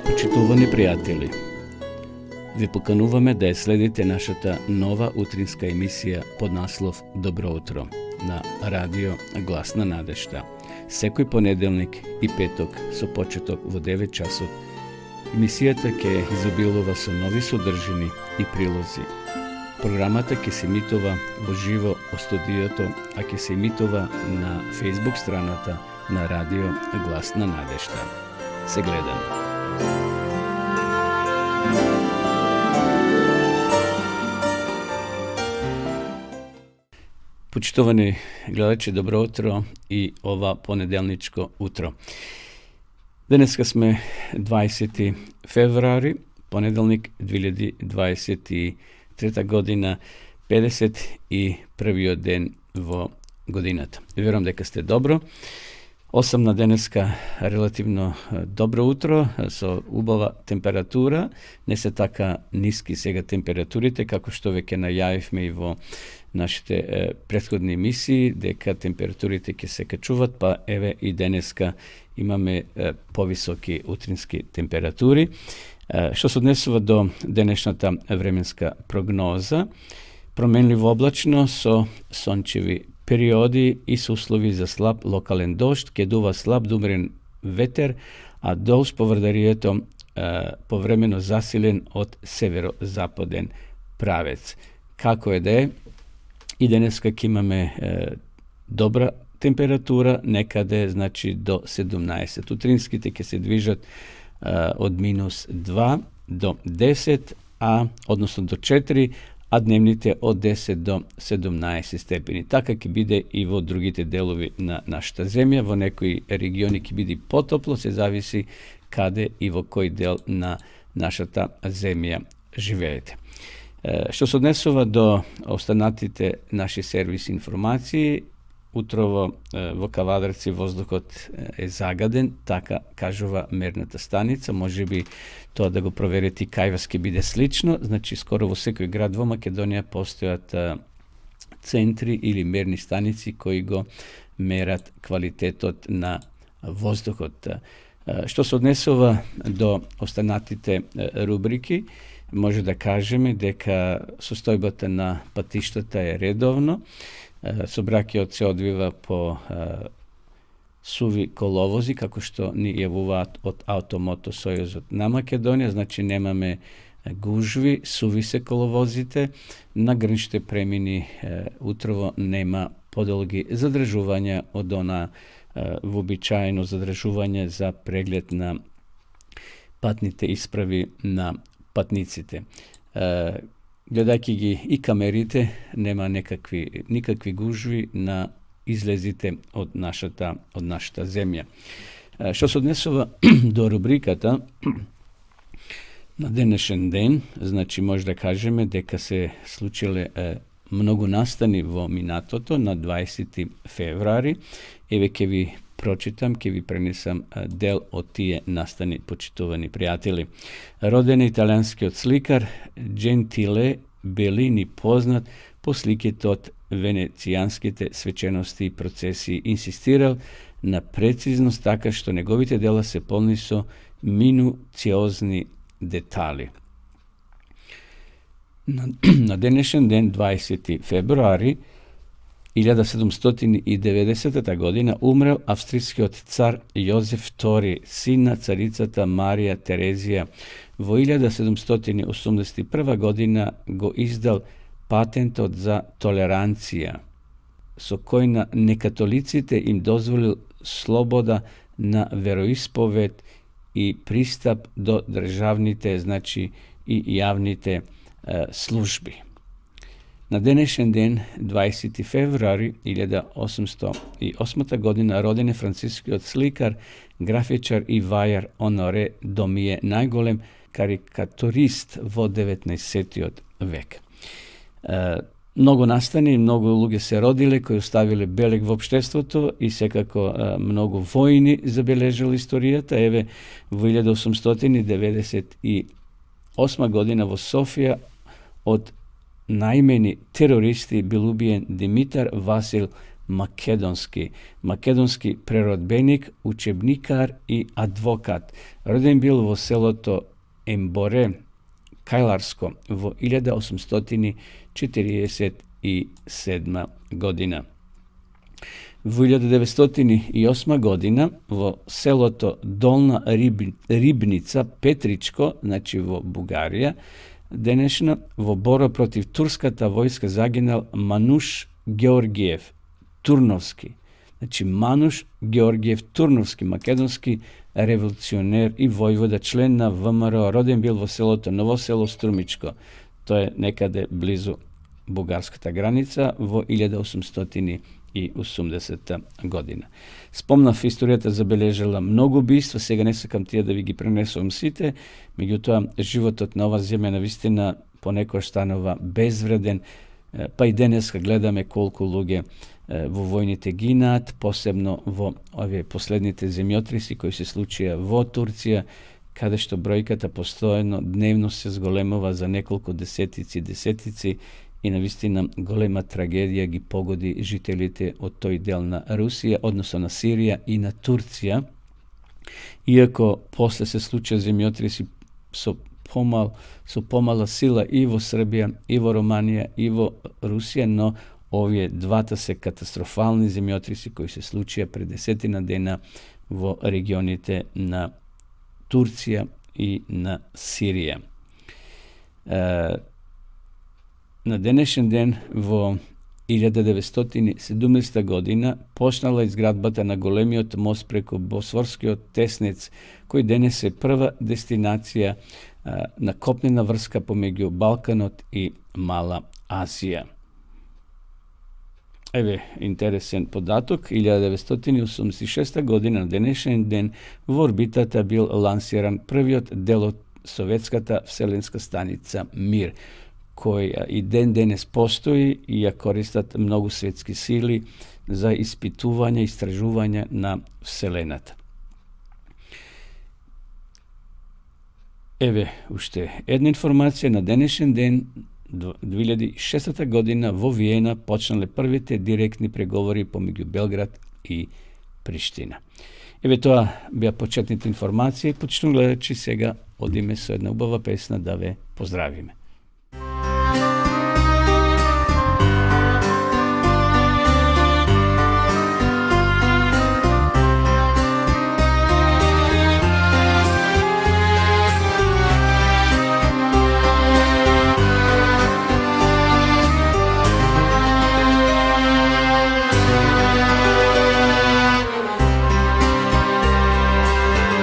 Почитувани приятели, ви покануваме да ја следите нашата нова утринска емисија под наслов Добро утро на радио Глас на надежта. Секој понеделник и петок со почеток во 9 часот. Емисијата ќе изобилува со нови содржини и прилози. Програмата ќе се емитува во живо во студиото, а ќе се емитува на Facebook страната на радио Глас на надежта. Се гледаме. Почитувани гледачи, добро утро и ова понеделничко утро. Денеска сме 20. февруари, понеделник 2023 година, 51. ден во годината. Верувам дека сте добро. 8 на денеска релативно добро утро со убава температура. Не се така ниски сега температурите, како што веќе најавивме и во нашите претходни емисии, дека температурите ќе се качуват, па еве и денеска имаме повисоки утрински температури. Што се однесува до денешната временска прогноза, променливо облачно со сончеви периоди и со услови за слаб локален дожд, ќе дува слаб до умерен ветер, а долж поврдарието повремено засилен од северо-западен правец. Како е да е, и денеска ќе имаме добра температура, некаде значи до 17. Утринските ќе се движат од минус 2 до 10, односно до 4, а дневните од 10 до 17 степени. Така ќе биде и во другите делови на нашата земја. Во некои региони ќе биде потопло, се зависи каде и во кој дел на нашата земја живеете. Што се однесува до останатите наши сервис информации, утрово во Кавадарци воздухот е загаден, така кажува мерната станица. Може би тоа да го проверите и кај вас ќе биде слично. Значи, скоро во секој град во Македонија постојат центри или мерни станици кои го мерат квалитетот на воздухот. Што се однесува до останатите рубрики, може да кажеме дека состојбата на патиштата е редовно. Собраќајот се одвива по суви коловози, како што ни јавуваат од Автомото Сојузот на Македонија, значи немаме гужви, суви се коловозите, на граничните премини утрово нема подолги задржувања од она вообичаено задржување за преглед на патните исправи на патниците. Гледајќи ги и камерите, нема никакви гужви на излезите од нашата земја. Што се однесува до рубриката на денешен ден, значи може да кажеме дека се случиле многу настани во минатото на 20. февруари. Еве ќе ви прочитам, ќе ви пренесам дел од тие настани, почитувани пријатели. Роден е италијанскиот сликар Джентиле Белини, познат по сликите од венецијанските свечености и процеси, инсистирал на прецизност, така што неговите дела се полни со минуциозни детали. На денешен ден, 20. февруари 1790 година, умрел австрискиот цар Јозеф II, син на царицата Марија Терезија. Во 1781 година го издал патентот за толеранција, со кој на некатолиците им дозволил слобода на вероисповед и пристап до државните, значи и јавните служби. На денешен ден, 20. февруари 1808 година, роден е францискиот сликар, графичар и вајар Оноре Домие, најголем карикатурист во 19. век. Многу настани, многу луѓе се родиле кои оставиле белег во општеството и секако многу војни забележал историјата. Еве, во 1898 година во Софија од наимени терористи бил убиен Димитар Васил makedonski prerodbenik, učebnikar i advokat. Roden bil vo seloto Embore, Kajlarsko, vo 1847 godina. V 1908 godina vo seloto Dolna Ribnica, Petričko, znači vo Bugarija, denešna, vo boro protiv turskata vojska zaginal Manuš Georgijev, Turnovski. Znači Manuš Georgijev Turnovski, makedonski revolucioner i vojvoda, člen na VMRO, roden bil vo seloto Novo selo Strumičko, to je nekade blizu bugarskata granica, vo 1880 godina. Spomнав историјата забележала многу убиства, сега не сакам тие да ви ги пренесувам сите, меѓутоа животот на ова земја навистина понекогаш станува безвреден, па и денеска гледаме колку луѓе во војните гинаат, посебно во овие последните земјотреси кои се случија во Турција, каде што бројката постојано дневно се зголемува за неколку десетици и навистина голема трагедија ги погоди жителите од тој дел на Русија, односно на Сирија и на Турција. Иако после се случија земјотреси со помала сила и во Србија, и во Романија, и во Русија, но овие двата се катастрофални земјотреси кои се случија пред 10 дена во регионите на Турција и на Сирија. На денешен ден во 1970 година почнала изградбата на големиот мост преку Босфорскиот теснец, кој денес е прва дестинација на копнена врска помеѓу Балканот и Мала Азија. Еве интересен податок, 1986 година на денешен ден во орбитата бил лансиран првиот дел од советската вселенска станица Мир, кој и денес постои и ја користат многу светски сили за испитување и истражување на Вселената. Еве уште една информација, на денешен ден 2006 година во Виена почнале првите директни преговори помеѓу Белград и Приштина. Еве тоа беа почетните информации. Почнувам гледачи, сега одиме со една убава песна да ве поздравиме.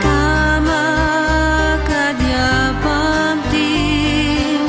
Tama kad ja pamtim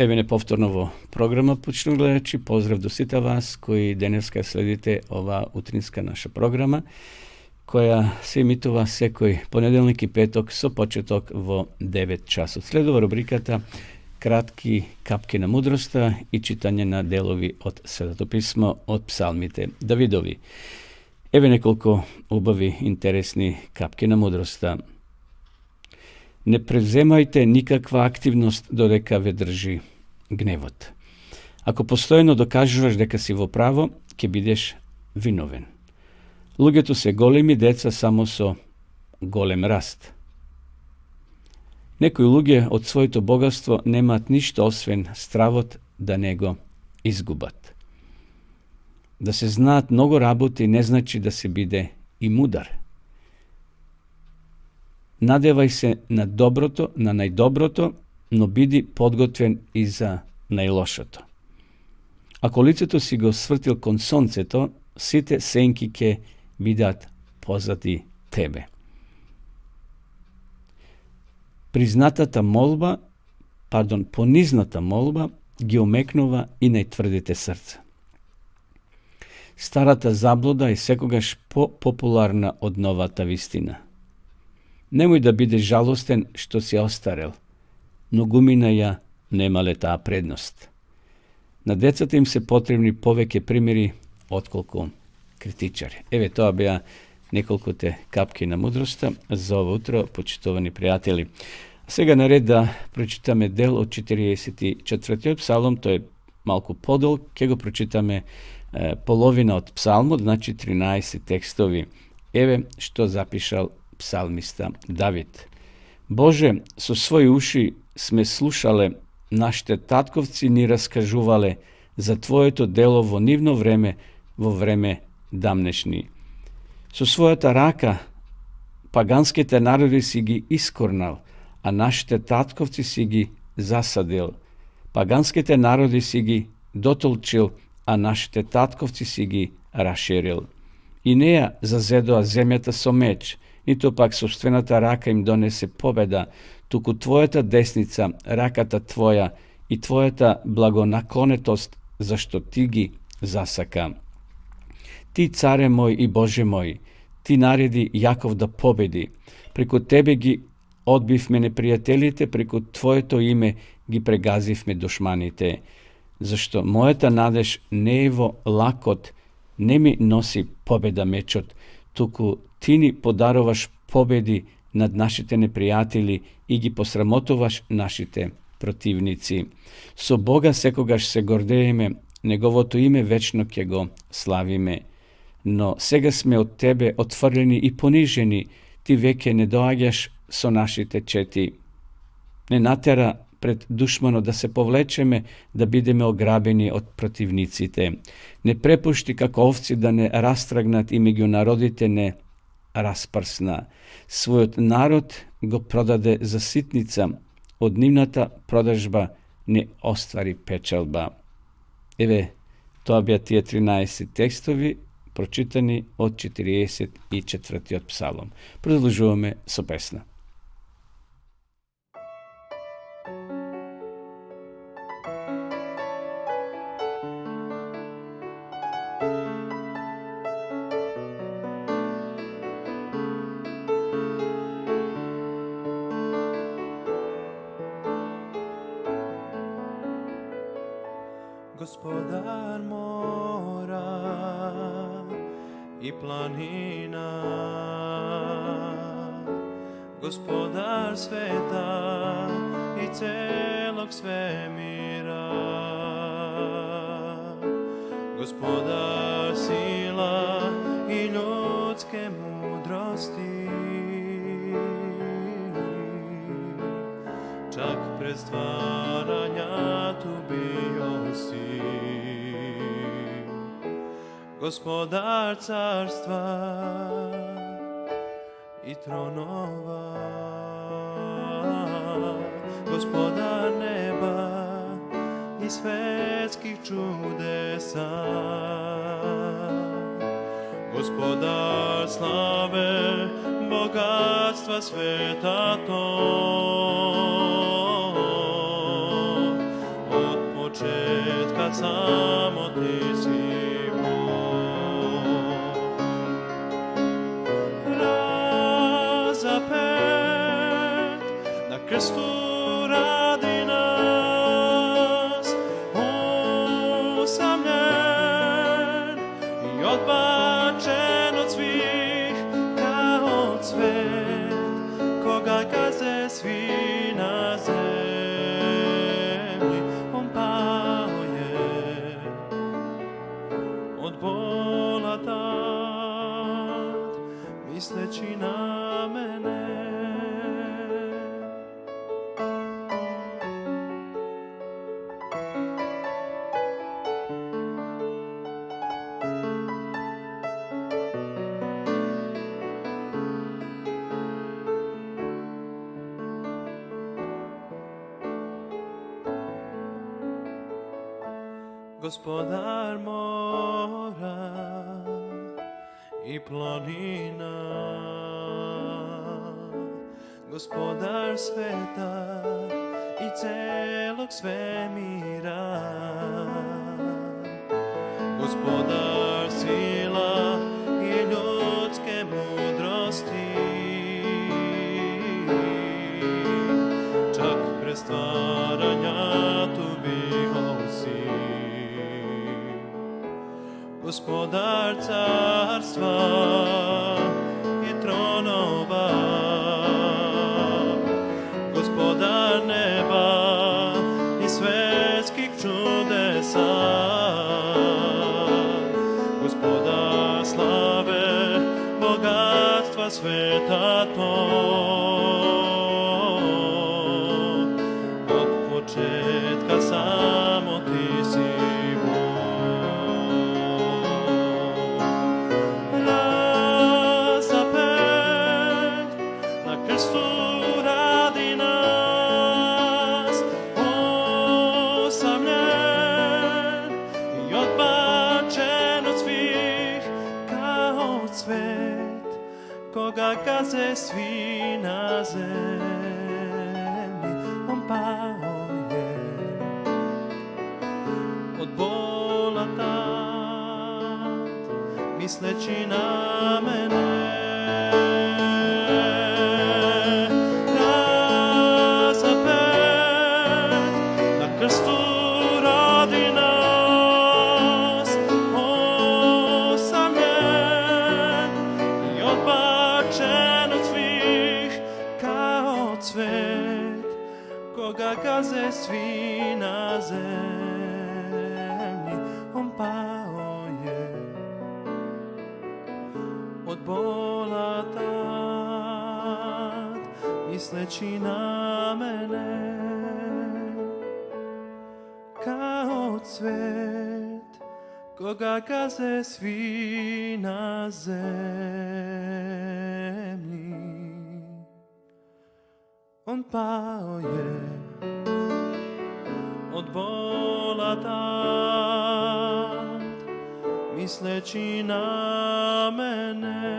Еве неповторново програма почну гледачи. Поздрав до сите вас кои денеска следите ова утринска наша програма, која се емитува секој понеделник и петок со почеток во 9 часот. Следува рубриката Кратки капки на мудроста и читање на делови од Светото писмо од псалмите Давидови. Еве неколку убави, интересни капки на мудроста. Не преземајте никаква активност додека ве држи гневот. Ако постојано докажуваш дека си во право, ќе бидеш виновен. Луѓето се големи деца само со голем раст. Некои луѓе од своето богатство немаат ништо освен стравот да не го изгубат. Да се знаат многу работи не значи да се биде и мудар. Надевај се на доброто, на најдоброто, но биди подготвен и за најлошото. Ако лицето си го свртил кон сонцето, сите сенки ќе бидат позади тебе. Понизната молба ги омекнува и најтврдите срца. Старата заблуда е секогаш популарна од новата вистина. Немој да бидеш жалостен што си остарел, но гумина ја немале таа предност. На децата им се потребни повеќе примери отколку критичари. Еве тоа беа неколкуте капки на мудроста за ово утро, почитувани пријатели. Сега наред да прочитаме дел од 44-тиот псалом, тој е малку подол, ќе го прочитаме половина од псалмот, значи 13 текстови. Еве што запишал псалмиста Давид. Боже, со своји уши сме слушале, нашите татковци ни раскажувале за Твоето дело во нивно време, во време дамнешни. Со својата рака паганските народи си ги искорнал, а нашите татковци си ги засадил. Паганските народи си ги дотолчил, а нашите татковци си ги расширил. И неја зазедоа земјата со меч, ниту пак собствената рака им донесе победа, туку Твојата десница, раката Твоја и Твојата благонаклонетост, зашто Ти ги засака. Ти, царе мој и Боже мој, Ти нареди Јаков да победи. Преку Тебе ги одбивме непријателите, преку Твоето име ги прегазивме душманите. Зашто мојата надеж не е во лакот, не ми носи победа мечот, туку Ти ни подаруваш победи над нашите непријатели и ги посрамотуваш нашите противници. Со Бога секогаш се гордееме, Неговото име вечно ќе го славиме. Но сега сме од Тебе отфрлени и понижени, Ти веќе не доаѓаш со нашите чети. Не натера пред душмано да се повлечеме, да бидеме ограбени од противниците. Не препушти како овци да не растрагнат и меѓу народите не распрсна. Својот народ го продаде за ситница, од нивната продажба не оствари печалба. Еве, тоа беа тие 13 текстови, прочитани од 44-тиот псалом. Продолжуваме со песна. Gospodar mora i planina, Gospodar sveta i celog svemira, Gospodar sila i ljudske mudrosti, čak pred stvaranja tu bio si. Gospodar carstva i tronova, Gospodar neba i svetskih čudesa, Gospodar slave, bogatstva sveta tog. početka samo ti si Bog. Razapet na krstu radi nas, usamljen i odbačen od svih kao cvet, koga gaze svi na zemlji. On pao je od bola tad, misleći na mene. Gospodar mora i planina, Gospodar sveta i celog svemira, Gospodar sila i ljudske mudrosti, čak pre stvaranja tu bio si. Gospodar carstva i tronova, Gospodar neba i svetskih čudesa, Gospodar slave, bogatstva sveta tog, od početka samo ti si koga gaze svi na zemlji. On pao je od bola tad, misleći na mene. Razapet na krstu radi nas, osamljen i odbačen od svih kao cvet, koga gaze svi na zemlji. On pao je od bola tad, misleći na mene. Kao cvet, koga gaze svi na zemlji. On pao je od bola tad, misleći na mene.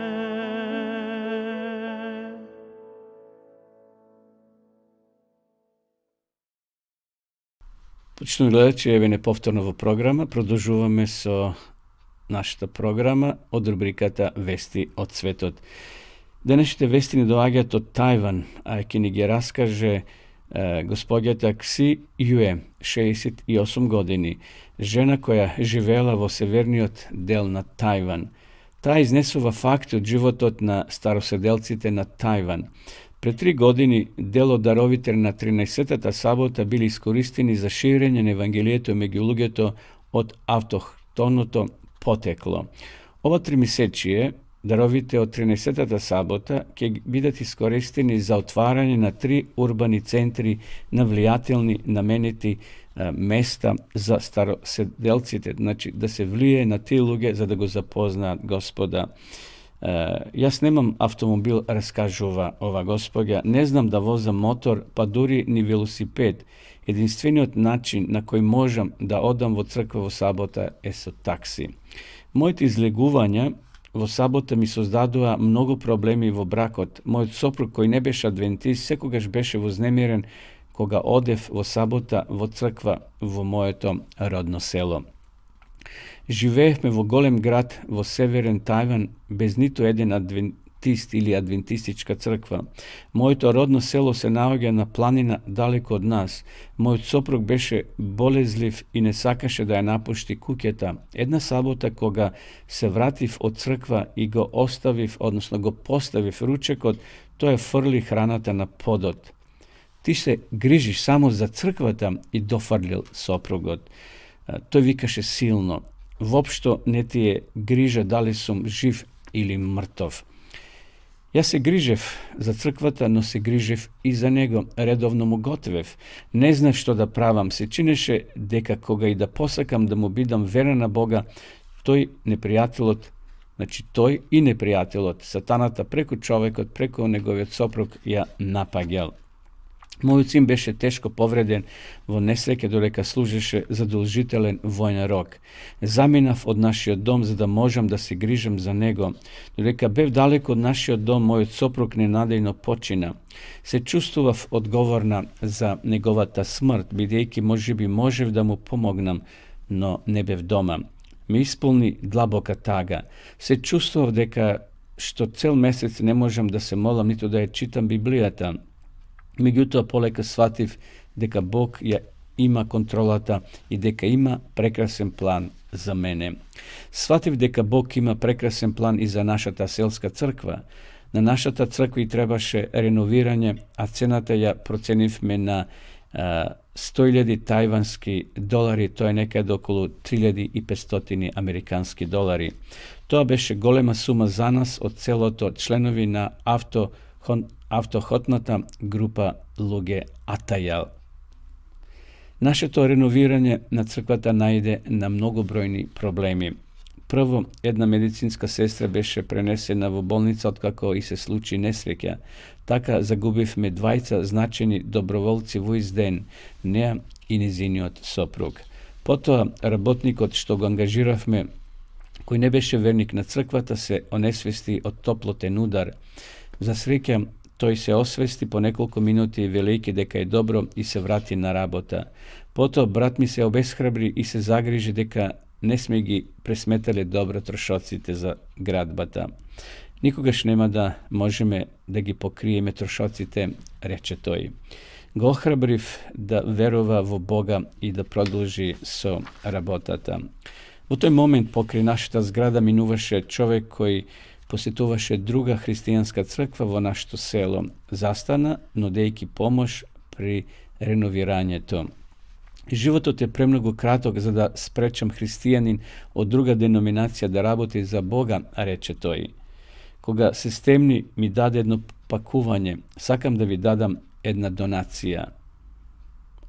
Почитани гледачи, еве неповторно програма. Продолжуваме со нашата програма од рубриката Вести од светот. Денешните вести ни доаѓаат од Тајван, а ќе ни ги раскаже господјата Кси Јуе, 68 години, жена која живеела во северниот дел на Тајван. Таа изнесува факти од животот на староседелците на Тајван. Пред 3 години дел од даровите на 13-тата сабота били искористени за ширење на евангелието меѓу луѓето од автохтоното потекло. Ова 3-месечие даровите од 13-тата сабота ќе бидат искористени за отварање на 3 урбани центри на влијателни наменети места за староседелците, значи да се влие на тие луѓе за да го запознаат Господа. Јас немам автомобил, раскажува ова господја, не знам да возам мотор, па дури ни велосипед. Единствениот начин на кој можам да одам во црква во сабота е со такси. Моите излегувања во сабота ми создадува многу проблеми во бракот. Мојот сопруг кој не беше адвентист секогаш беше вознемирен кога одев во сабота во црква во моето родно село. Живеевме во голем град во северен Тајван без ниту еден адвентист или адвентистичка црква. Моето родно село се наоѓа на планина далеко од нас. Мојот сопруг беше болезлив и не сакаше да ја напушти куќата. Една сабота кога се вратив од црква и го оставив, односно го поставив ручекот, тој фрли храната на подот. Ти се грижиш само за црквата, и дофрлил сопругот. Тој викаше силно. Вопшто не ти е грижа дали сум жив или мртов. Јас се грижев за црквата, но се грижев и за него. Редовно му готвев. Не знав што да правам. Се чинеше дека кога и да посакам да му бидам верен на Бога, тој и непријателот, сатаната преку човекот, преку неговиот сопруг ја напаѓал. Мојот син беше тешко повреден во несреќа додека служеше задолжителен војен рок. Заминав од нашиот дом за да можам да се грижам за него. Додека бев далеко од нашиот дом, мојот сопруг ненадејно почина. Се чувствував одговорна за неговата смрт, бидејќи можеби можев да му помогнам, но не бев дома. Ме исполни длабока тага. Се чувствував дека што цел месец не можам да се молам ниту да ја читам Библијата. Меѓутоа полека сватив дека Бог ја има контролата и дека има прекрасен план за мене. Сватив дека Бог има прекрасен план и за нашата селска црква. На нашата црква и требаше реновирање, а цената ја проценивме на 100.000 тајвански долари, тоа е некаде околу 3.500 американски долари. Тоа беше голема сума за нас од целото членови на автохотната група луѓе Атајал. Нашето реновирање на црквата најде на многобројни проблеми. Прво, една медицинска сестра беше пренесена во болница откако и се случи несреќа. Така загубивме двајца значени доброволци во изден, неа и незиниот сопруг. Потоа, работникот што го ангажиравме, кој не беше верник на црквата, се онесвести од топлотен удар. За среќа, тој се освести по неколку минути, велејќи дека е добро, и се врати на работа. Потоа брат ми се обесхрабри и се загрижи дека не сме ги пресметале добро трошоците за градбата. Никогаш нема да можеме да ги покриеме трошоците, рече тој. Го охрабрив да верува во Бога и да продолжи со работата. Во тој момент покрај нашата зграда минуваше човек кој посетуваше друга христијанска црква во нашето село. Застана, нудејќи помош при реновирањето. Животот е премногу краток за да спречам христијанин од друга деноминација да работи за Бога, рече тој. Кога се стемни, ми даде едно пакување. Сакам да ви дадам една донација.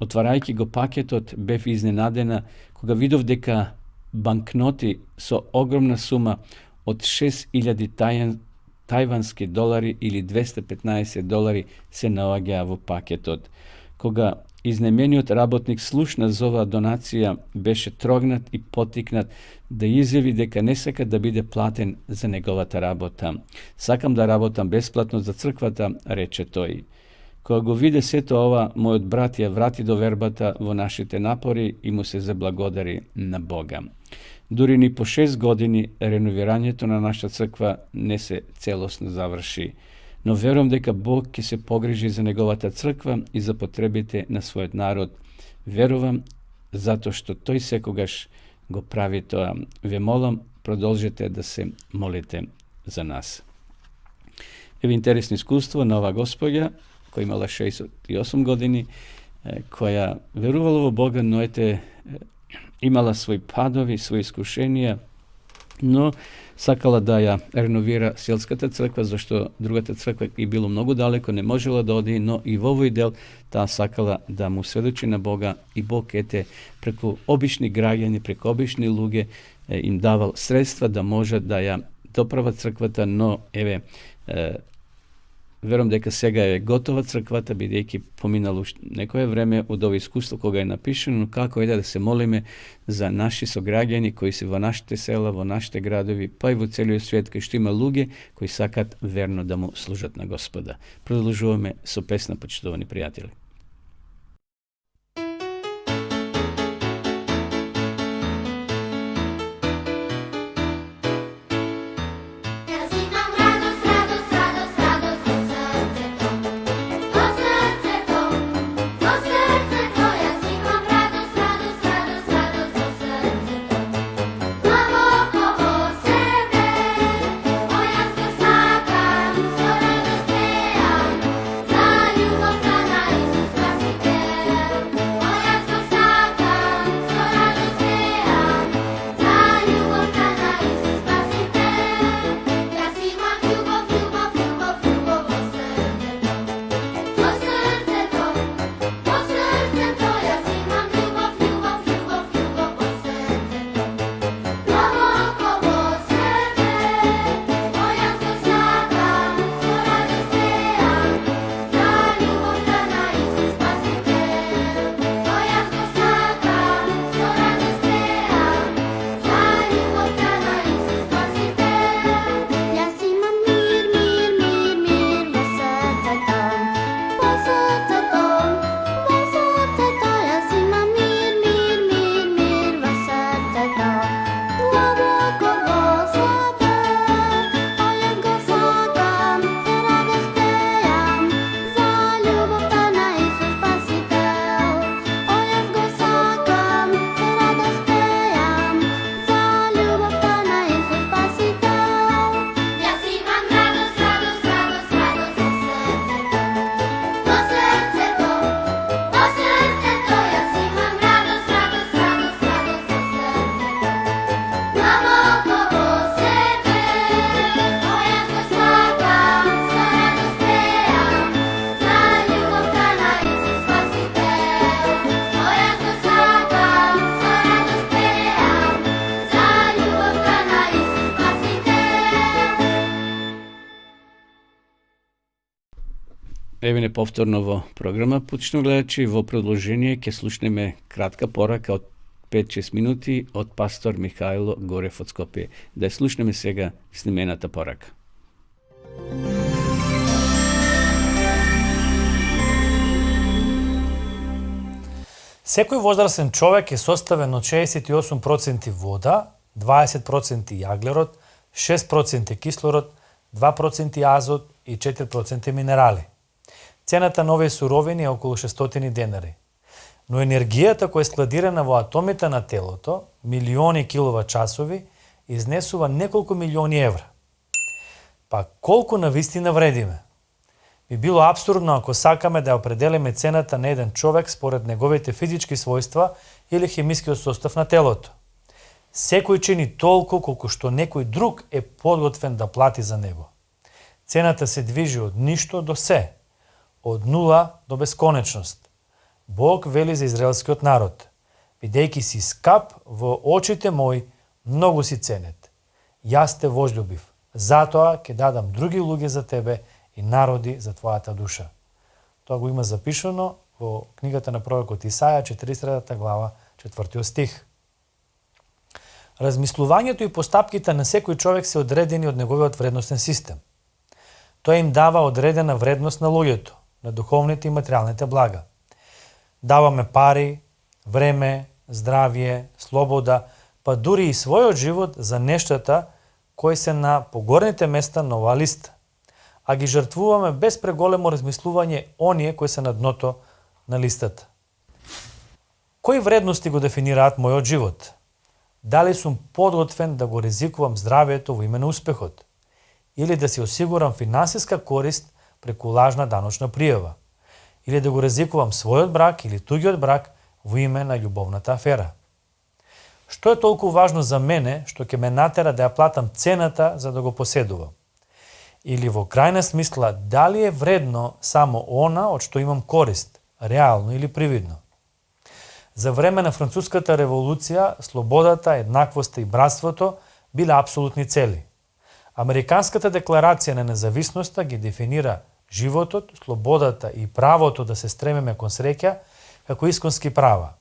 Отварајќи го пакетот, бев изненадена кога видов дека банкноти со огромна сума од 6.000 тајвански долари или 215 долари се наоѓаа во пакетот. Кога изнемениот работник слушна за оваа донација, беше трогнат и потикнат да изјави дека не сака да биде платен за неговата работа. Сакам да работам бесплатно за црквата, рече тој. Кога го виде сето ова, мојот брат ја врати до вербата во нашите напори и му се заблагодари на Бога. Дури ни по 6 години реновирањето на нашата црква не се целосно заврши, но верувам дека Бог ќе се погрижи за неговата црква и за потребите на својот народ. Верувам затоа што тој секогаш го прави тоа. Ве молам, продолжете да се молите за нас. Еве интересно искуство на оваа госпоѓа која имала 68 години, која верувала во Бога, но имала своји падови, своји искушенија, но сакала да ја реновира селската црква, зашто другата црква и било многу далеко, не можела да оди, но и во овој дел таа сакала да му сведочи на Бога, и Бог преку обични граѓани, преку обични луѓе им давал средства да можат да ја доправат црквата, но верувам дека сега е готова црквата, бидејќи поминало некое време од ово искуство кога е напишено, но како е да се молиме за наши сограѓани кои се во нашите села, во нашите градови, па и во целиот свет, кај што има луѓе кои сакат верно да му служат на Господа. Продолжуваме со песна, почитувани пријатели. Еве повторно во програма, почитно гледачи, во продолжение ќе слушнеме кратка порака од 5-6 минути од пастор Михајло Горев од Скопје. Да ја слушнеме сега снимената порака. Секој возрастен човек е составен од 68% вода, 20% јаглерод, 6% кислород, 2% азот и 4% минерали. Цената на овие суровини е околу 600 денари. Но енергијата која е складирана во атомите на телото, милиони киловат-часови, изнесува неколку милиони евра. Па колку навистина вредиме? Би било апсурдно ако сакаме да определиме цената на еден човек според неговите физички својства или хемискиот состав на телото. Секој чини толку колку што некој друг е подготвен да плати за него. Цената се движи од ништо до се, од нула до бесконечност. Бог вели за израелскиот народ: бидејќи си скап во очите мои, многу си ценет. Јас те возлюбив, затоа ќе дадам други луѓе за тебе и народи за твојата душа. Тоа го има запишано во книгата на пророкот Исаја, 40 глава, 4 стих. Размислувањето и постапките на секој човек се одредени од неговиот вредностен систем. Тој им дава одредена вредност на луѓето, на духовните и материјалните блага. Даваме пари, време, здравје, слобода, па дури и својот живот за нештата кои се на погорните места на оваа листа, а ги жртвуваме без преголемо размислување оние кои се на дното на листата. Кои вредности го дефинираат мојот живот? Дали сум подготвен да го ризикувам здравието во име на успехот? Или да си осигурам финансиска корист преку лажна даночна пријава? Или да го ризикувам својот брак или туѓиот брак во име на љубовната афера? Што е толку важно за мене што ќе ме натера да ја платам цената за да го поседувам? Или во крајна смисла, дали е вредно само она од што имам корист, реално или привидно? За време на Француската револуција, слободата, еднаквоста и братството биле апсолутни цели. Американската декларација на независноста ги дефинира животот, слободата и правото да се стремиме кон среќа како исконски права.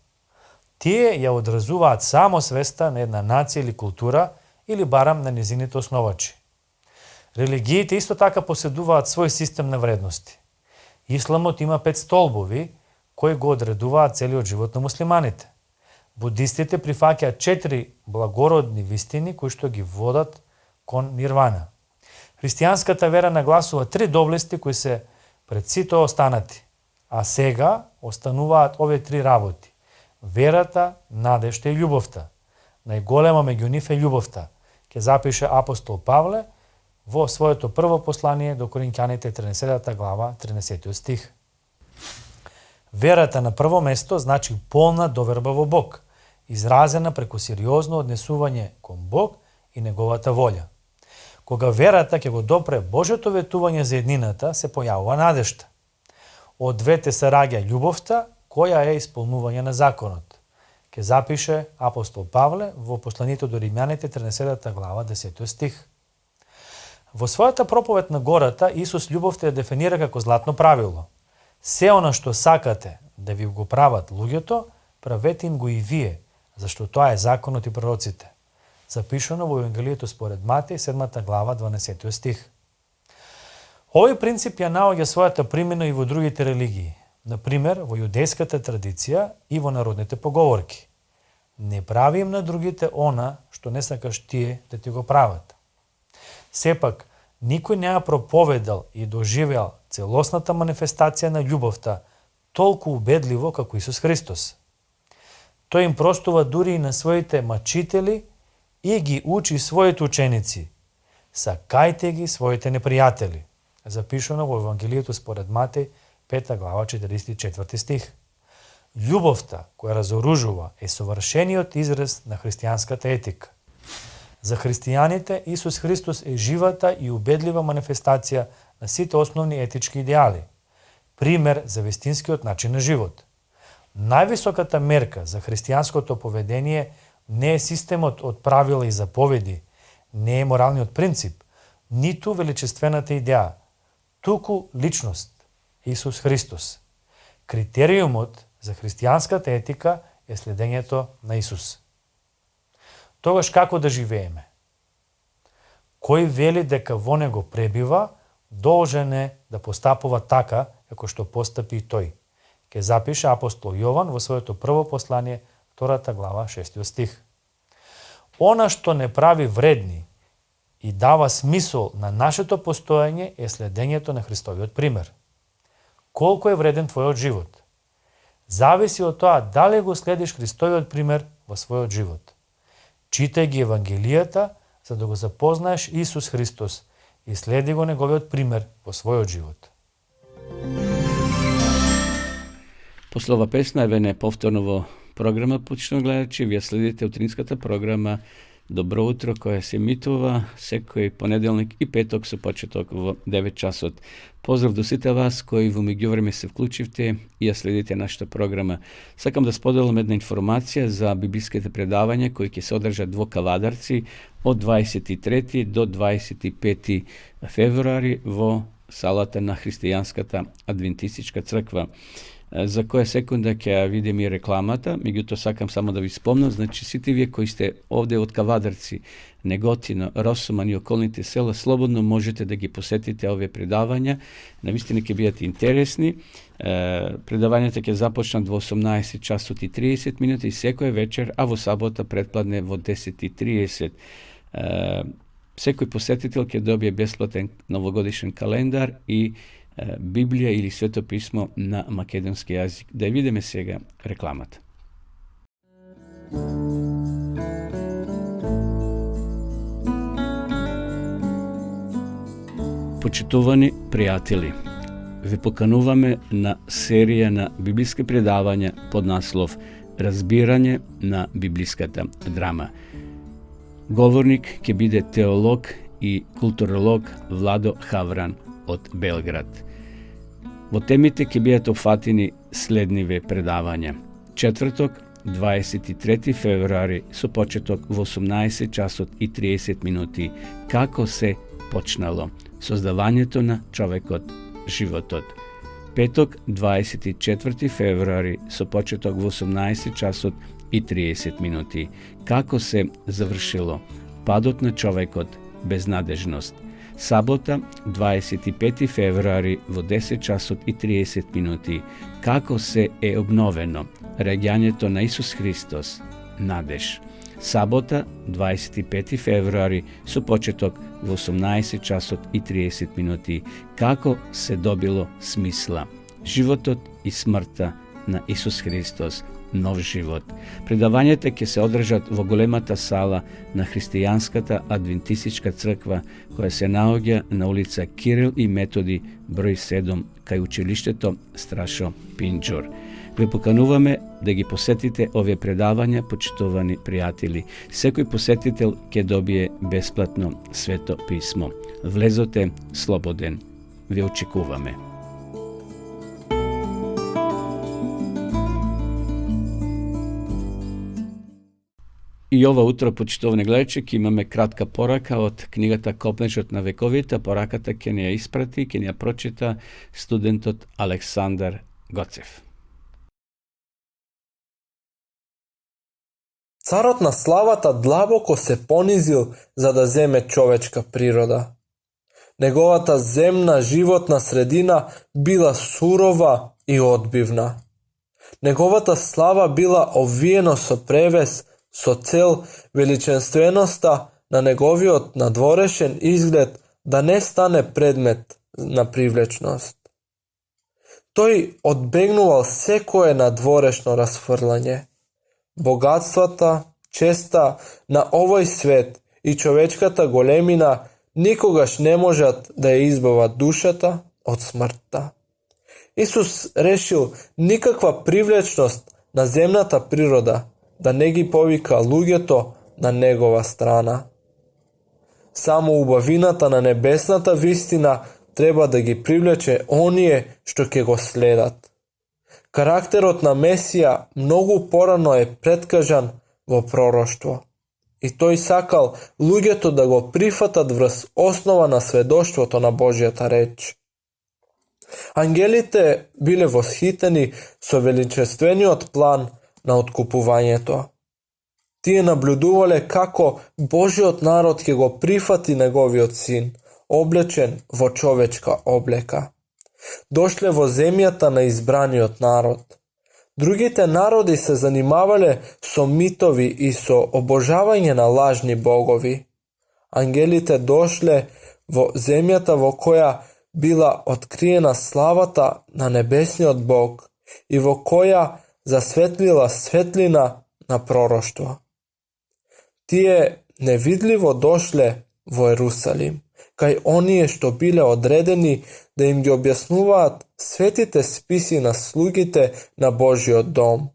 Тие ја одразуваат само свеста на една нација или култура, или барам на незините основачи. Религиите исто така поседуваат свој систем на вредности. Исламот има 5 столбови кои го одредуваат целиот живот на муслиманите. Будистите прифаќаат 4 благородни вистини кои што ги водат кон нирвана. Христијанската вера нагласува 3 доблести кои се пред сите останати, а сега остануваат овие 3 работи: верата, надежта и љубовта. Најголема меѓу нив е љубовта, ќе запише апостол Павле во своето прво послание до Коринќаните 13 глава, 13 стих. Верата на прво место значи полна доверба во Бог, изразена преку сериозно однесување кон Бог и неговата волја. Кога верата ќе го допре Божјото ветување за еднината, се појавува надежта. Од двете се раѓа љубовта, која е исполнување на законот. Ке запише апостол Павле во посланието до Римјаните 13 глава 10 стих. Во својата проповед на гората, Исус љубовта ја дефинира како златно правило. Се она што сакате да ви го прават луѓето, правете им го и вие, зашто тоа е законот и пророците. Запишано во Евангелието според Матеј, 7 глава, 12 стих. Овој принцип ја наоѓа својата примена и во другите религии. Например, во јудејската традиција и во народните поговорки. Не прави им на другите она што не сакаш тие да ти го прават. Сепак, никој не ја проповедал и доживеал целосната манифестација на љубовта толку убедливо како Исус Христос. Тој им простува дури и на своите мачители и ги учи своите ученици: сакајте ги своите непријатели. Запишано во Евангелието според Матеј, 5 глава, 44 стих. Љубовта која разоружува е совршениот израз на христијанската етика. За христијаните Исус Христос е живата и убедлива манифестација на сите основни етички идеали, пример за вистинскиот начин на живот. Највисоката мерка за христијанското поведение не е системот од правила и заповеди, не е моралниот принцип, ниту величествената идеја, туку личност. Исус Христос. Критериумот за христијанската етика е следењето на Исус. Тогаш како да живееме? Кој вели дека во него пребива, должен е да постапува така како што постапи и тој. Ке запише апостол Јован во своето прво послание, 2 глава, 6 стих. Она што не прави вредни и дава смисол на нашето постоење е следењето на Христовиот пример. Колку е вреден твојот живот? Зависи од тоа дали го следиш Христовиот пример во својот живот. Читај ги Евангелијата, за да го запознаеш Исус Христос и следи го неговиот пример во својот живот. После ова песна еве повторно во програма, почитувани гледачи, вие следите утринската програма Добро утро, која се емитува секој понеделник и петок со почеток во 9 часот. Поздрав до сите вас кои во меѓувреме се вклучивте и ја следите нашата програма. Сакам да споделам една информација за библиските предавања кои ќе се одржат во Кавадарци од 23 до 25 февруари во салата на Христијанската адвентистичка црква. За која секунда ќе ја видим и рекламата, меѓутоа сакам само да ви спомнам, значи сите вие кои сте овде од Кавадарци, Неготино, Росоман и околните села, слободно можете да ги посетите овие предавања, навистина ќе бидат интересни. Предавањата ќе започнат во 18 часот и 30 минути секоја вечер, а во сабота предпладне во 10:30. Секој посетител ќе добие бесплатен новогодишен календар и Библија или Свето писмо на македонски јазик. Да видиме сега рекламата. Почитувани пријатели, ве покануваме на серија на библиски предавања под наслов Разбирање на библиската драма. Говорник ќе биде теолог и културолог Владо Хавран од Белград. Во темите ќе бидат опфатени следниве предавања. Четврток, 23 февруари, со почеток во 18 часот и 30 минути, како се почнало создавањето на човекот, животот. Петок, 24 февруари, со почеток во 18 часот и 30 минути, како се завршило падот на човекот, безнадежност. Сабота, 25 февруари, во 10 часот и 30 минути, како се е обновено раѓањето на Исус Христос, надеж. Сабота, 25 февруари, со почеток во 18 часот и 30 минути, како се добило смисла, животот и смртта на Исус Христос, нов живот. Предавањата ќе се одржат во големата сала на Христијанската адвентистичка црква, која се наоѓа на улица Кирил и Методи, број 7, кај училиштето Страшо Пинџур. Ве покануваме да ги посетите овие предавања, почитувани пријатели. Секој посетител ќе добие бесплатно Свето писмо. Влезоте слободен. Ве очекуваме. И ова утро, почитувани гледачи, ќе имаме кратка порака од книгата Копнежот на вековите. Пораката ќе ни ја испрати, ќе ни ја прочита студентот Александар Гоцев. Царот на славата длабоко се понизил за да земе човечка природа. Неговата земна животна средина била сурова и одбивна. Неговата слава била овиено со превес, со цел величенственоста на неговиот надворешен изглед да не стане предмет на привлечност. Тој одбегнувал секое надворешно расфрлање. Богатствата, честа на овој свет и човечката големина никогаш не можат да ја избават душата од смртта. Исус решил никаква привлечност на земната природа да не ги повика луѓето на негова страна. Само убавината на небесната вистина треба да ги привлече оние што ќе го следат. Карактерот на Месија многу порано е преткажан во пророштво. И тој сакал луѓето да го прифатат врз основа на сведоштвото на Божјата реч. Ангелите биле восхитени со величествениот план на откупувањето. Тие наблюдувале како Божиот народ ќе го прифати неговиот син, облечен во човечка облека. Дошле во земјата на избраниот народ. Другите народи се занимавале со митови и со обожавање на лажни богови. Ангелите дошле во земјата во која била откриена славата на небесниот Бог и во која засветлила светлина на пророштво. Тие невидливо дошле во Ерусалим, кај оние што биле одредени да им ги објаснуваат светите списи на слугите на Божиот дом.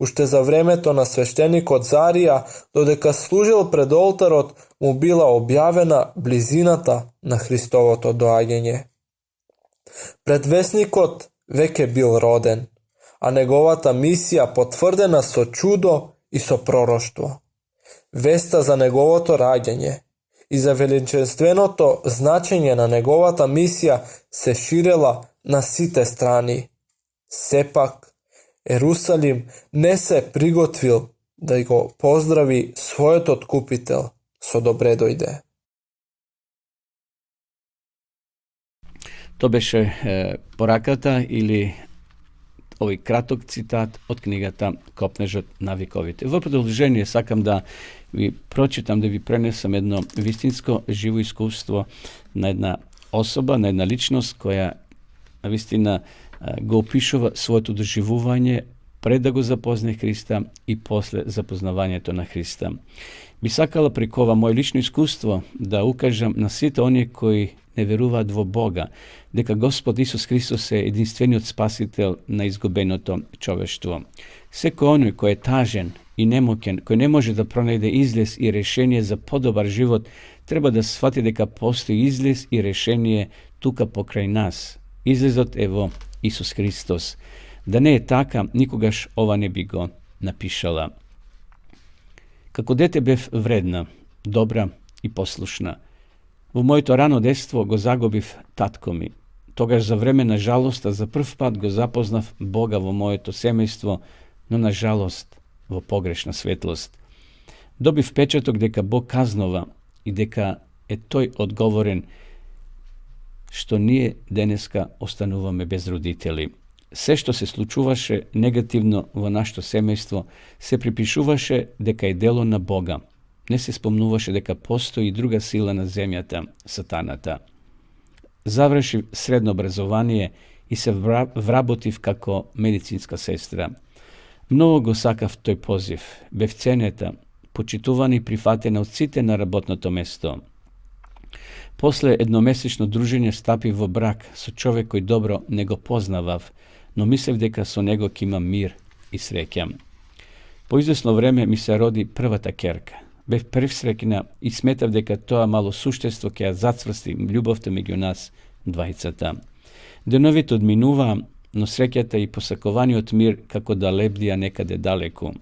Уште за времето на свештеникот Зарија, додека служил пред олтарот, му била објавена близината на Христовото доаѓање. Предвесникот веќе бил роден, а неговата мисија потврдена со чудо и со пророштво. Веста за неговото раѓање и за величественото значење на неговата мисија се ширела на сите страни. Сепак, Ерусалим не се приготвил да го поздрави својот откупител со добре дојде. То беше пораката или овој краток цитат од книгата Копнежот на вековите. Во продолжение сакам да ви прочитам, да ви пренесам едно вистинско живо искуство на една особа, на една личност која навистина го опишува своето доживување пред да го запозне Христа и после запознавањето на Христа. Би сакала преку ова моје лично искуство да укажам на сите оние кои не веруваат во Бога, дека Господ Исус Христос е единствениот спасител на изгубеното човештво. Секој оној кој е тажен и немоќен, кој не може да пронајде излез и решение за подобар живот, треба да свати дека постои излез и решение тука покрај нас. Излезот е во Исус Христос. Да не е така, никогаш ова не би го напишала. Како дете бев вредна, добра и послушна. Во моето рано детство го загубив татко ми. Тогаш за време на жалоста за прв пат го запознав Бога во моето семејство, но на жалост во погрешна светлост. Добив печаток дека Бог казнува и дека е тој одговорен што ние денеска остануваме без родители. Се што се случуваше негативно во нашето семејство се припишуваше дека е дело на Бога. Не се спомнуваше дека постои друга сила на земјата, сатаната. Завршив средно образование и се вработив како медицинска сестра. Многу го сакав тој позив. Бев ценета, почитувана и прифатена од сите на работното место. После едномесечно дружење стапив во брак со човек кој добро не го познавав, но мислев дека со него ќе имам мир и среќа. По извесно време ми се роди првата керка. Бев пресреќна и сметав дека тоа мало суштество ќе ја зацврсти љубовта меѓу нас двајцата. Деновите одминуваа, но среќата и посакуваниот мир како да лебдија некаде далеку.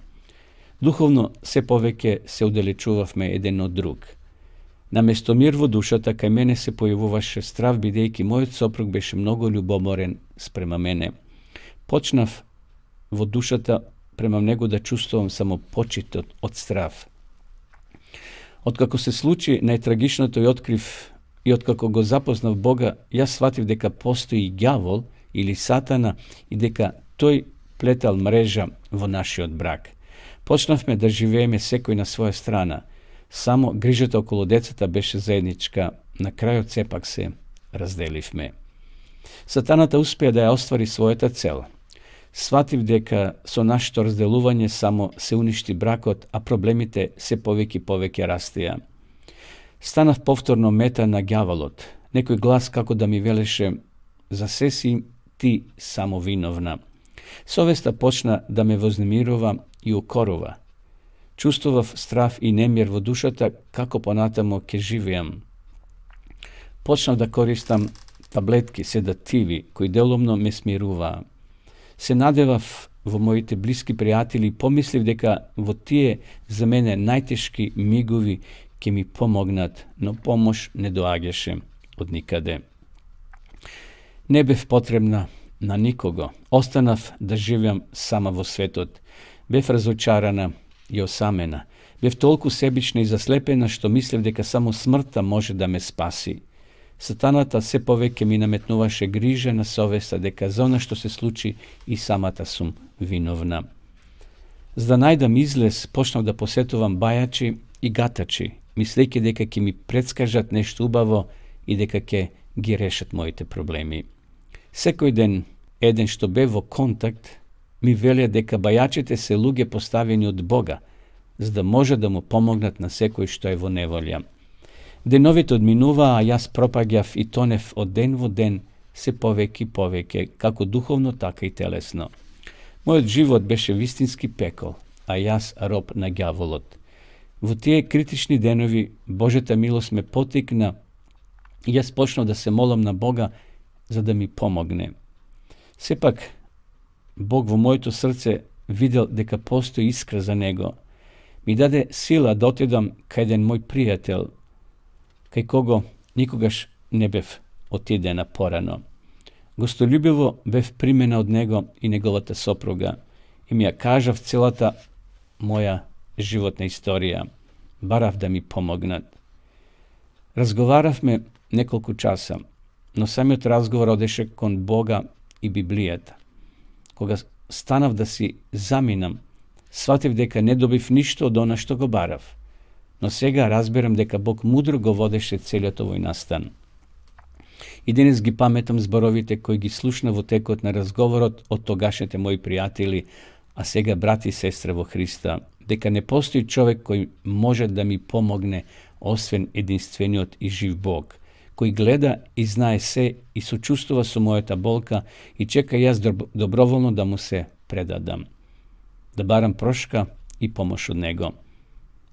Духовно се повеќе се оддалечувавме еден од друг. Наместо мир во душата, кај мене се појавуваше страв, бидејќи мојот сопруг беше многу љубоморен спрема мене. Почнав во душата према него да чувствувам само почитот од страв. Откако се случи најтрагичното и откако го запознав Бога, јас сватив дека постои ѓавол или сатана и дека тој плетал мрежа во нашиот брак. Почнавме да живееме секој на своја страна. Само грижата околу децата беше заедничка, на крајот сепак се разделивме. Сатаната успеа да ја оствари својата цел. Сватив дека со нашето разделување само се уништи бракот, а проблемите се повеќе растеа. Станав повторно мета на ѓаволот. Некој глас како да ми велеше: за се си ти само виновна. Совеста почна да ме вознемирува и укорува. Чувствував страв и немир во душата како понатамо ќе живеам. Почнав да користам таблетки, седативи, кои делумно ме смируваа. Се надевав во моите блиски пријатели и помислив дека во тие за мене најтешки мигови ќе ми помогнат, но помош не доаѓаше од никаде. Не бев потребна на никого. Останав да живеам сама во светот. Бев разочарана и осамена. Бев толку себична и заслепена што мислев дека само смртта може да ме спаси. Сатаната се повеќе ми наметнуваше грижа на совеста дека за она што се случи и самата сум виновна. За да најдам излез, почнав да посетувам бајачи и гатачи, мислејќи дека ќе ми предскажат нешто убаво и дека ќе ги решат моите проблеми. Секој ден, еден што бе во контакт, ми велија дека бајачите се луѓе поставени од Бога, за да може да му помогнат на секој што е во неволја. Деновите одминуваа, а јас пропаѓав и тонев од ден во ден се повеќе и повеќе, како духовно, така и телесно. Мојот живот беше вистински пекол, а јас роб на ѓаволот. Во тие критични денови Божјата милост ме потикна и јас почнав да се молам на Бога за да ми помогне. Сепак, Бог во моето срце видел дека постои искра за Него. Ми даде сила да отидам кај еден мој пријател, кај кого никогаш не бев отидена порано. Гостолюбиво бев примена од него и неговата сопруга и ми ја кажав целата моја животна историја. Барав да ми помогнат. Разговаравме неколку часа, но самиот разговор одеше кон Бога и Библијата. Кога станав да си заминам, сватив дека не добив ништо од она што го барав, но сега разберам дека Бог мудро го водеше целиот овој настан. И денес ги паметам зборовите кои ги слушна во текот на разговорот од тогашните мои пријатели, а сега брати и сестра во Христа, дека не постои човек кој може да ми помогне освен единствениот и жив Бог, кој гледа и знае се и сочувствува со мојата болка и чека јас доброволно да му се предадам, да барам прошка и помош од него.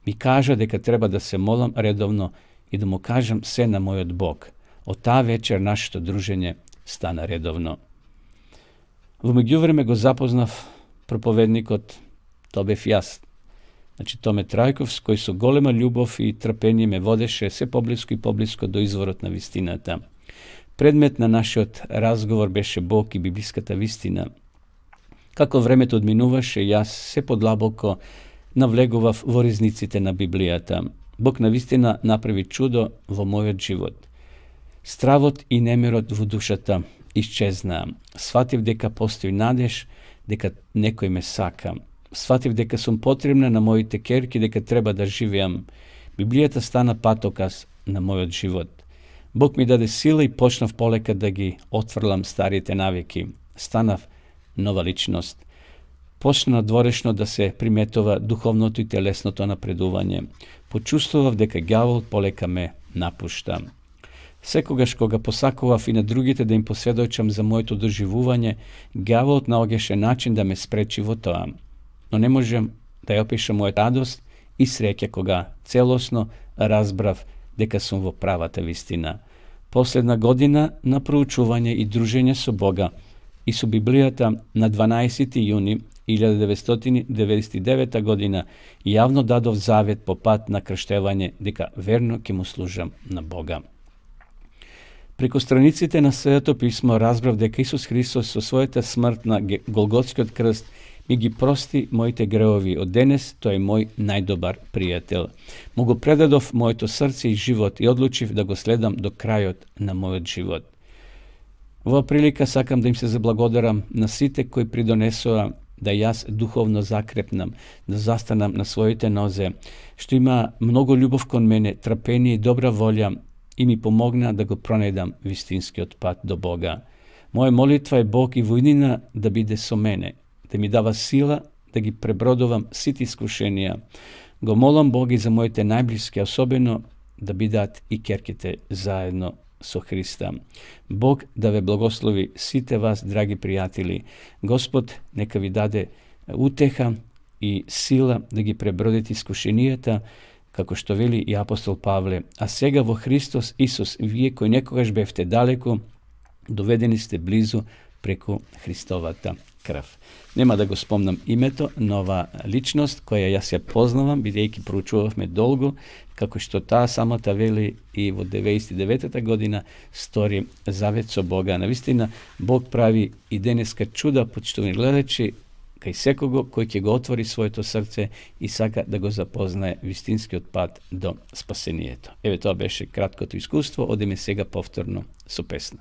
Ми кажа дека треба да се молам редовно и да му кажам се на мојот Бог. Од таа вечер нашето дружење стана редовно. Во меѓувреме го запознав проповедникот, тоа бев јас. Значи Томе Трајковс, кој со голема љубов и трпение ме водеше се поблиско и поблиско до изворот на вистината. Предмет на нашиот разговор беше Бог и библиската вистина. Како времето одминуваше, јас се подлабоко навлегував во ризниците на Библијата. Бог навистина направи чудо во мојот живот. Стравот и немирот во душата исчезнаа. Сватив дека постои надеж, дека некој ме сака. Сватив дека сум потребна на моите керки, дека треба да живеам. Библијата стана патоказ на мојот живот. Бог ми даде сила и почнав полека да ги отфрлам старите навики. Станав нова личност. Почна дворешно да се приметува духовното и телесното напредување. Почувствував дека ѓавол полека ме напушта. Секогаш кога посакував и на другите да им посведочам за моето доживување, ѓаволот наоѓаше начин да ме спречи во тоа. Но не можем да ја опишам мојата радост и среќа кога целосно разбрав дека сум во правата вистина. Последна година на проучување и дружење со Бога и со Библијата на 12. јуни 1999 година јавно дадов завет по пат на крштевање дека верно ќе му служам на Бога. Преку страниците на Светото писмо разбрав дека Исус Христос со својата смрт на Голготскиот крст ми ги прости моите греови. Од денес тој е мој најдобар пријател. Му го предадов моето срце и живот и одлучив да го следам до крајот на мојот живот. Во прилика сакам да им се заблагодарам на сите кои придонесоа да јас духовно закрепнам, да застанам на своите нозе, што има многу љубов кон мене, трпение и добра волја и ми помогна да го пронајдам вистинскиот пат до Бога. Моја молитва е Бог и војнина да биде со мене, да ми дава сила да ги пребродувам сите искушенија. Го молам Бог и за моите најблиски, особено да бидат и керките заедно со Христа. Бог да ве благослови сите вас, драги пријатели. Господ нека ви даде утеха и сила да ги пребродите искушенијата, како што вели и апостол Павле. А сега во Христос Исус, вие кои некогаш бевте далеку, доведени сте близу преку Христовата крв. Нема да го спомнам името на ова личност, која јас ја познавам, бидејќи проучувавме долго, како што таа самата вели и во 99-та година стори завет со Бога. Навистина, Бог прави и денеска чуда, почитувани гледачи, кај секого кој ќе го отвори своето срце и сака да го запознае вистинскиот пат до спасението. Еве, тоа беше краткото искуство, одиме сега повторно со песна.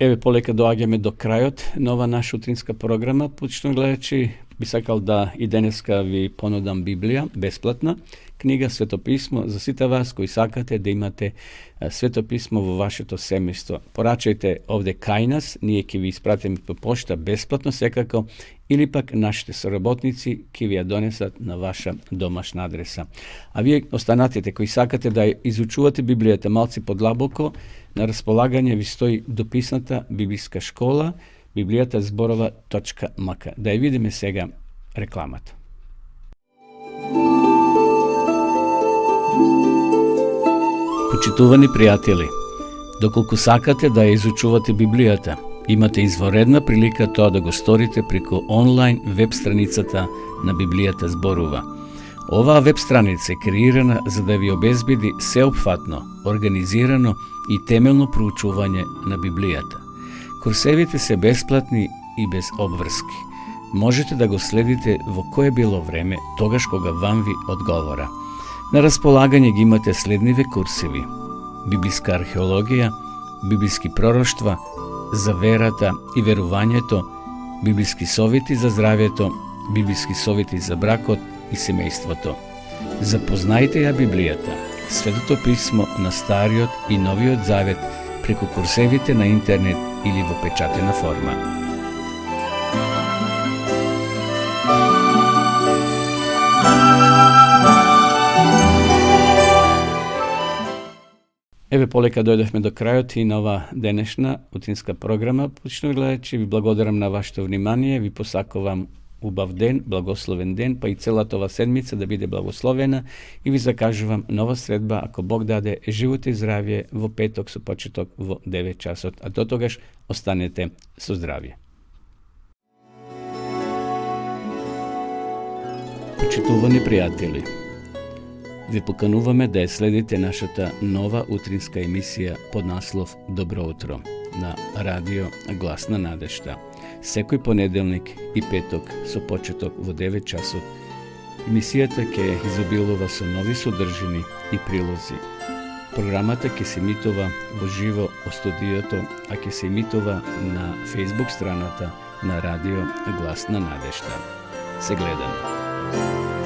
Еве, полека доаѓаме до крајот на ова наша утринска програма. Почитувани гледачи, би сакал да и денеска ви понудам Библија, бесплатна книга, Светописмо, за сите вас кои сакате да имате Светописмо во вашето семејство. Порачајте овде кај нас, ние ќе ви испратиме по пошта бесплатно секако, или пак нашите соработници ќе ви ја донесат на ваша домашна адреса. А вие останатите кои сакате да изучувате Библијата малци подлабоко, на располагање ви стои дописната библиска школа, bibliјатазборова.мк. Да ја видиме сега рекламата. Почитувани пријатели, доколку сакате да ја изучувате Библијата, имате изворедна прилика тоа да го сторите преку онлайн веб страницата на Библијата зборува. Оваа веб страница е креирана за да ви обезбеди сеопфатно, организирано и темелно проучување на Библијата. Курсевите се бесплатни и без обврски. Можете да го следите во кое било време, тогаш кога вам ви одговора. На располагање ги имате следниве курсеви: библиска археологија, библиски пророштва, за верата и верувањето, библиски совети за здравјето, библиски совети за бракот и семејството. Запознајте ја Библијата, Светото писмо на Стариот и Новиот Завет преку курсевите на интернет или во печатена форма. Еве полека дојдовме до крајот и на ова денешна утринска програма. Почнувајќи гледачи, ви благодарам на вашето внимание, ви посакувам убав ден, благословен ден, па и целата ова седмица да биде благословена и ви закажувам нова средба, ако Бог даде живот и здравје во петок со почеток во 9 часот, а до тогаш останете со здравје. Почитувани пријатели, ви покануваме да ја следите нашата нова утринска емисија под наслов Добро утро на радио Глас на надежта. Секој понеделник и петок со почеток во 9 часот. Емисијата ќе изобилува со нови содржини и прилози. Програмата ќе се емитува во живо од студиото, а ќе се емитува на Facebook страната на радио Глас на надежта. Се гледаме.